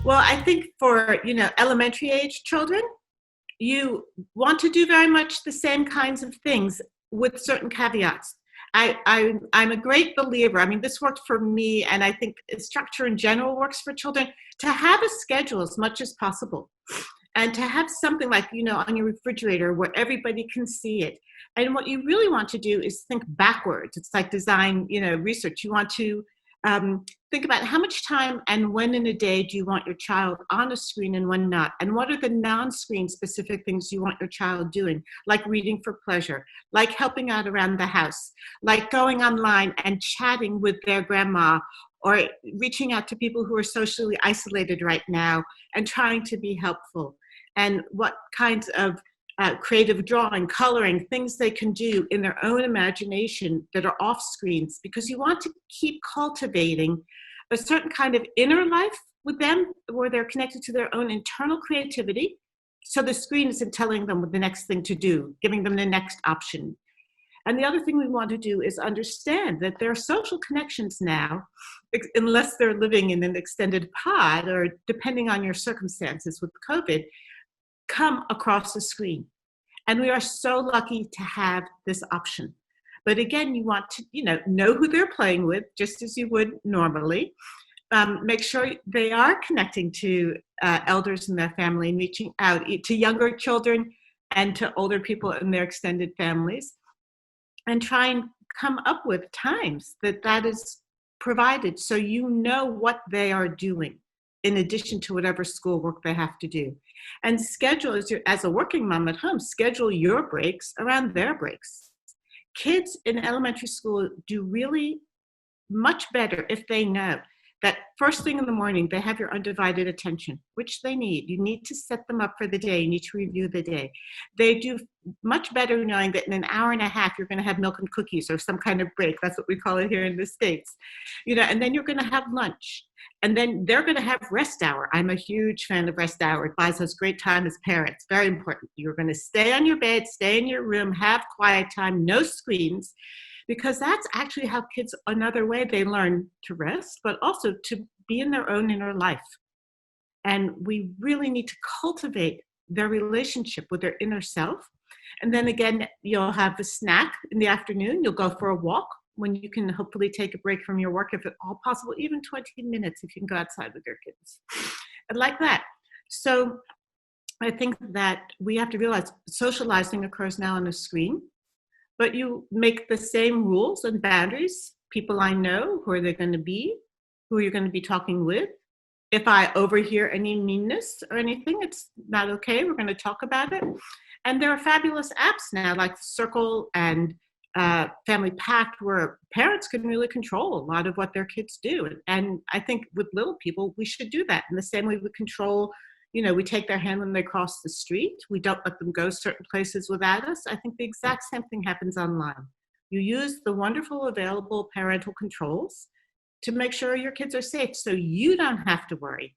Well, I think for, elementary age children, you want to do very much the same kinds of things with certain caveats. I'm a great believer. I mean, this worked for me, and I think structure in general works for children, to have a schedule as much as possible. And to have something like, on your refrigerator where everybody can see it. And what you really want to do is think backwards. It's like design, research. You want to think about how much time and when in a day do you want your child on a screen and when not? And what are the non-screen specific things you want your child doing, like reading for pleasure, like helping out around the house, like going online and chatting with their grandma, or reaching out to people who are socially isolated right now and trying to be helpful, and what kinds of creative drawing, coloring, things they can do in their own imagination that are off screens, because you want to keep cultivating a certain kind of inner life with them where they're connected to their own internal creativity. So the screen isn't telling them the next thing to do, giving them the next option. And the other thing we want to do is understand that there are social connections now, unless they're living in an extended pod or depending on your circumstances with COVID, come across the screen. And we are so lucky to have this option. But again, you want to, know who they're playing with, just as you would normally. Make sure they are connecting to elders in their family and reaching out to younger children and to older people in their extended families. And try and come up with times that is provided so you know what they are doing in addition to whatever schoolwork they have to do. And schedule, as a working mom at home, schedule your breaks around their breaks. Kids in elementary school do really much better if they know that first thing in the morning, they have your undivided attention, which they need. You need to set them up for the day. You need to review the day. They do much better knowing that in an hour and a half, you're going to have milk and cookies or some kind of break. That's what we call it here in the States. And then you're going to have lunch. And then they're going to have rest hour. I'm a huge fan of rest hour. It buys us great time as parents. Very important. You're going to stay on your bed, stay in your room, have quiet time, no screens. Because that's actually how kids, another way they learn to rest, but also to be in their own inner life. And we really need to cultivate their relationship with their inner self. And then again, you'll have a snack in the afternoon. You'll go for a walk when you can hopefully take a break from your work, if at all possible, even 20 minutes if you can go outside with your kids. And like that. So I think that we have to realize socializing occurs now on a screen. But you make the same rules and boundaries. People I know, who are they going to be, who you're going to be talking with. If I overhear any meanness or anything, it's not okay. We're going to talk about it. And there are fabulous apps now like Circle and Family Pact, where parents can really control a lot of what their kids do. And I think with little people, we should do that in the same way we control. We take their hand when they cross the street. We don't let them go certain places without us. I think the exact same thing happens online. You use the wonderful available parental controls to make sure your kids are safe, so you don't have to worry